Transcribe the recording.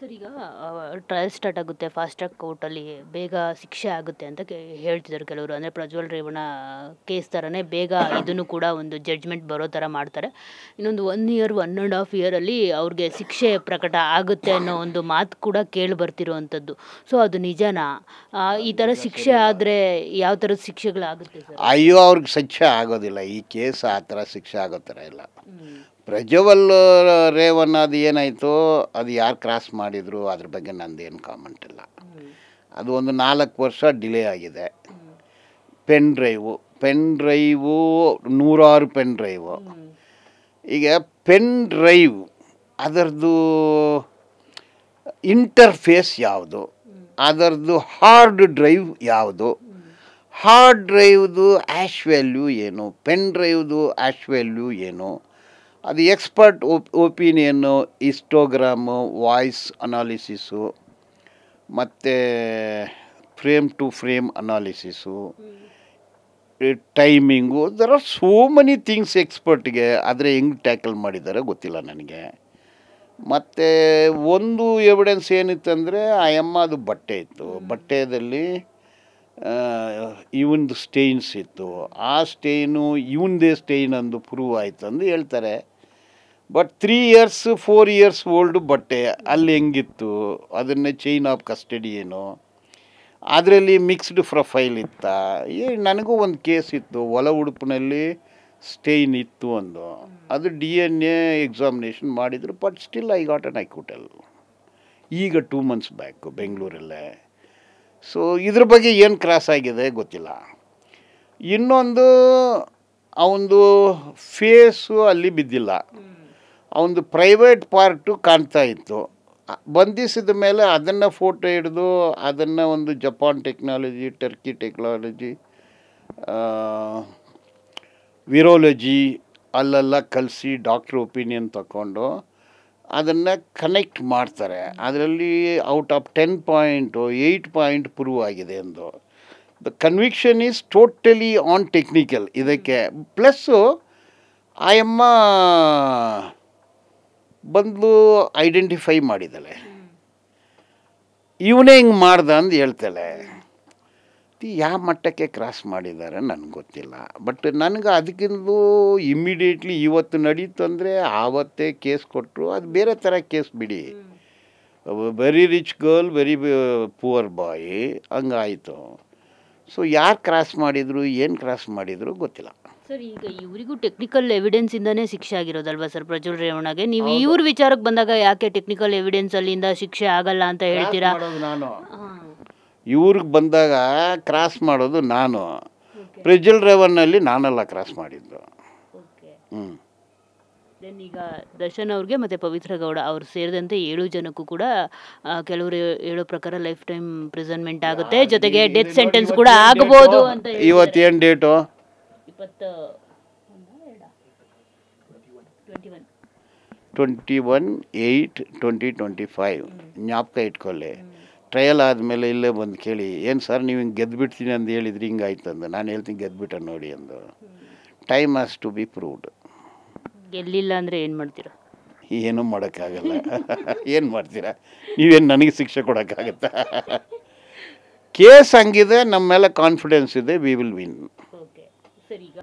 Sir ಈಗ trial start ಆಗುತ್ತೆ fast track ಕೋರ್ಟಲ್ಲಿ ಬೇಗ ಶಿಕ್ಷೆ ಆಗುತ್ತೆ ಅಂತ ಹೇಳ್ತಿದ್ದಾರೆ ಕೆಲವರು. ಅಂದರೆ ಪ್ರಜ್ವಲ್ ರೇವಣ್ಣ ಕೇಸ್ ಥರನೇ ಬೇಗ ಇದನ್ನು ಕೂಡ ಒಂದು ಜಡ್ಜ್ಮೆಂಟ್ ಬರೋ ಥರ ಮಾಡ್ತಾರೆ. ಇನ್ನೊಂದು 1 ಇಯರ್ 1.5 ಇಯರಲ್ಲಿ ಅವ್ರಿಗೆ ಶಿಕ್ಷೆ ಪ್ರಕಟ ಆಗುತ್ತೆ ಅನ್ನೋ ಒಂದು ಮಾತು ಕೂಡ ಕೇಳಿ ಬರ್ತಿರೋವಂಥದ್ದು. ಸೊ ಅದು ನಿಜನಾ? ಈ ಥರ ಶಿಕ್ಷೆ ಆದರೆ ಯಾವ ಥರದ ಶಿಕ್ಷೆಗಳಾಗುತ್ತೆ ಸರ್? ಅಯ್ಯೋ, ಅವ್ರಿಗೆ ಶಿಕ್ಷೆ ಆಗೋದಿಲ್ಲ. ಈ ಕೇಸ್ ಆ ಥರ ಶಿಕ್ಷೆ ಆಗೋ ಥರ ಇಲ್ಲ. ಪ್ರಜ್ವಲ್ ರೇವಣ್ಣ ಅದು ಏನಾಯಿತು, ಅದು ಯಾರು ಕ್ರಾಸ್ ಮಾಡಿದರು ಅದ್ರ ಬಗ್ಗೆ ನಂದೇನು ಕಾಮೆಂಟ್ ಇಲ್ಲ. ಅದು ಒಂದು 4 ವರ್ಷ ಡಿಲೇ ಆಗಿದೆ. Pen drive 100 pen drive. ಈಗ ಪೆನ್ ಡ್ರೈವ್ ಅದರದ್ದು ಇಂಟರ್ಫೇಸ್ ಯಾವುದು, ಅದರದ್ದು ಹಾರ್ಡ್ ಡ್ರೈವ್ ಯಾವುದು, ಹಾರ್ಡ್ ಡ್ರೈವ್ದು ಆ್ಯಶ್ ವ್ಯಾಲ್ಯೂ ಏನು, ಪೆನ್ ಡ್ರೈವ್ದು ಆ್ಯಶ್ ವ್ಯಾಲ್ಯೂ ಏನು, ಅದು expert opinion, histogram, voice analysis, ಮತ್ತು frame to frame analysis, timing, there are so many things ಎಕ್ಸ್ಪರ್ಟ್ಗೆ. ಆದರೆ ಹೆಂಗೆ ಟ್ಯಾಕಲ್ ಮಾಡಿದ್ದಾರೆ ಗೊತ್ತಿಲ್ಲ ನನಗೆ. ಮತ್ತು ಒಂದು ಎವಿಡೆನ್ಸ್ ಏನಿತ್ತಂದರೆ ಆ ಅಮ್ಮ ಅದು ಬಟ್ಟೆ ಇತ್ತು, ಬಟ್ಟೆಯಲ್ಲಿ ಇವಂದು ಸ್ಟೇನ್ಸ್ ಇತ್ತು. ಆ ಸ್ಟೇನು ಇವಂದೇ ಸ್ಟೇನ್ ಅಂದು ಪ್ರೂವ್ ಆಯಿತು ಅಂದು ಹೇಳ್ತಾರೆ. ಬಟ್ 3 ಇಯರ್ಸ್ 4 ಇಯರ್ಸ್ ಓಲ್ಡು ಬಟ್ಟೆ ಅಲ್ಲಿ ಹೆಂಗಿತ್ತು, ಅದನ್ನೇ ಚೈನ್ ಆಫ್ ಕಸ್ಟಡಿ ಏನು, ಅದರಲ್ಲಿ ಮಿಕ್ಸ್ಡ್ ಪ್ರೊಫೈಲ್ ಇತ್ತ. ನನಗೂ ಒಂದು ಕೇಸ್ ಇತ್ತು, ಒಳ ಉಡುಪಿನಲ್ಲಿ ಸ್ಟೇನ್ ಇತ್ತು ಅಂದು. ಅದು DNA ಎಕ್ಸಾಮಿನೇಷನ್ ಮಾಡಿದರು. But still I got an acquittal ಈಗ 2 months ಬ್ಯಾಕು ಬೆಂಗಳೂರಲ್ಲೇ. ಸೊ ಇದ್ರ ಬಗ್ಗೆ ಏನು ಕ್ರಾಸ್ ಆಗಿದೆ ಗೊತ್ತಿಲ್ಲ. ಇನ್ನೊಂದು ಅವನದು ಫೇಸು ಅಲ್ಲಿ ಬಿದ್ದಿಲ್ಲ, ಅವನದು ಪ್ರೈವೇಟ್ ಪಾರ್ಟು ಕಾಣ್ತಾ ಇತ್ತು. ಬಂಧಿಸಿದ ಮೇಲೆ ಅದನ್ನು ಫೋಟೋ ಹಿಡಿದು ಅದನ್ನು ಒಂದು ಜಪಾನ್ ಟೆಕ್ನಾಲಜಿ, ಟರ್ಕಿ ಟೆಕ್ನಾಲಜಿ, ವಿರೋಲಜಿ ಅಲ್ಲೆಲ್ಲ ಕಲಿಸಿ ಡಾಕ್ಟ್ರ್ ಒಪಿನಿಯನ್ ತಗೊಂಡು ಅದನ್ನು ಕನೆಕ್ಟ್ ಮಾಡ್ತಾರೆ. ಅದರಲ್ಲಿ out of 10 point 8 point prove ಆಗಿದೆ ಎಂದು. The conviction is totally on technical. ಇದಕ್ಕೆ ಪ್ಲಸ್ಸು ಆ ಅಮ್ಮ ಬಂದು ಐಡೆಂಟಿಫೈ ಮಾಡಿದ್ದಾಳೆ, ಇವನೇ ಹಿಂಗೆ ಮಾಡ್ದ ಅಂದು ಹೇಳ್ತಾಳೆ. ಯಾವ ಮಟ್ಟಕ್ಕೆ ಕ್ರಾಸ್ ಮಾಡಿದ್ದಾರೆ ನನಗೆ ಗೊತ್ತಿಲ್ಲ. ಬಟ್ ನನಗೆ ಅದಕ್ಕಿಂತ ಇಮ್ಮಿಡಿಯೇಟ್ಲಿ ಇವತ್ತು ನಡೀತು ಅಂದರೆ ಆವತ್ತೇ ಕೇಸ್ ಕೊಟ್ಟರು. ಅದು ಬೇರೆ ಥರ ಕೇಸ್ ಬಿಡಿ. Very rich girl, very poor boy, ಹಂಗಾಯಿತು. ಸೊ ಯಾರು ಕ್ರಾಸ್ ಮಾಡಿದರು, ಏನು ಕ್ರಾಸ್ ಮಾಡಿದರು ಗೊತ್ತಿಲ್ಲ ಸರ್. ಈಗ ಇವರಿಗೂ ಟೆಕ್ನಿಕಲ್ ಎವಿಡೆನ್ಸ್ ಇಂದಾನೇ ಶಿಕ್ಷೆ ಆಗಿರೋದಲ್ವಾ ಸರ್ ಪ್ರಜ್ವಲ್ ರೇವಣ್ಣಗೆ? ನೀವು ಇವ್ರ ವಿಚಾರಕ್ಕೆ ಬಂದಾಗ ಯಾಕೆ ಟೆಕ್ನಿಕಲ್ ಎವಿಡೆನ್ಸ್ ಅಲ್ಲಿಂದ ಶಿಕ್ಷೆ ಆಗಲ್ಲ ಅಂತ ಹೇಳ್ತೀರಾ? ನಾನು ಇವ್ರಿಗೆ ಬಂದಾಗ ಕ್ರಾಸ್ ಮಾಡೋದು ನಾನು, ಪ್ರಜ್ವಲ್ ರೇವಣ್ಣಲ್ಲಿ ನಾನೆಲ್ಲ ಕ್ರಾಸ್ ಮಾಡಿದ್ದು. ದೆನ್ ಈಗ ದರ್ಶನ್ ಅವ್ರಿಗೆ ಮತ್ತು ಪವಿತ್ರ ಗೌಡ ಅವ್ರು ಸೇರಿದಂತೆ 7 ಜನಕ್ಕೂ ಕೂಡ ಕೆಲವರು ಹೇಳೋ ಪ್ರಕಾರ ಲೈಫ್ ಟೈಮ್ ಪ್ರಿಸನ್ಮೆಂಟ್ ಆಗುತ್ತೆ, ಜೊತೆಗೆ ಡೆತ್ ಸೆಂಟೆನ್ಸ್ ಕೂಡ ಆಗಬಹುದು ಅಂತ. ಇವತ್ತೇನು ಡೇಟು? 21/8/2025. ಜ್ಞಾಪಕ ಇಟ್ಕೊಳ್ಳಿ. ಟ್ರಯಲ್ ಆದಮೇಲೆ ಇಲ್ಲೇ ಬಂದು ಕೇಳಿ, ಏನು ಸರ್ ನೀವು ಹಿಂಗೆ ಗೆದ್ದುಬಿಡ್ತೀನಿ ಅಂತ ಹೇಳಿದ್ರಿ, ಹಿಂಗಾಯ್ತು ಅಂದು. ನಾನು ಹೇಳ್ತೀನಿ ಗೆದ್ದುಬಿಟ್ಟ ನೋಡಿ ಅಂದು. Time has to be proved. ಗೆಲ್ಲಿಲ್ಲ ಅಂದರೆ ಏನು ಮಾಡ್ತೀರಾ? ಏನೂ ಮಾಡೋಕ್ಕಾಗಲ್ಲ. ಏನು ಮಾಡ್ತೀರಾ ನೀವೇನು ನನಗೆ ಶಿಕ್ಷೆ ಕೊಡೋಕ್ಕಾಗತ್ತಾ? ಕೇಸ್ ಹಂಗಿದೆ, ನಮ್ಮ ಮೇಲೆ ಕಾನ್ಫಿಡೆನ್ಸ್ ಇದೆ, we will win. Okay sir. ಈಗ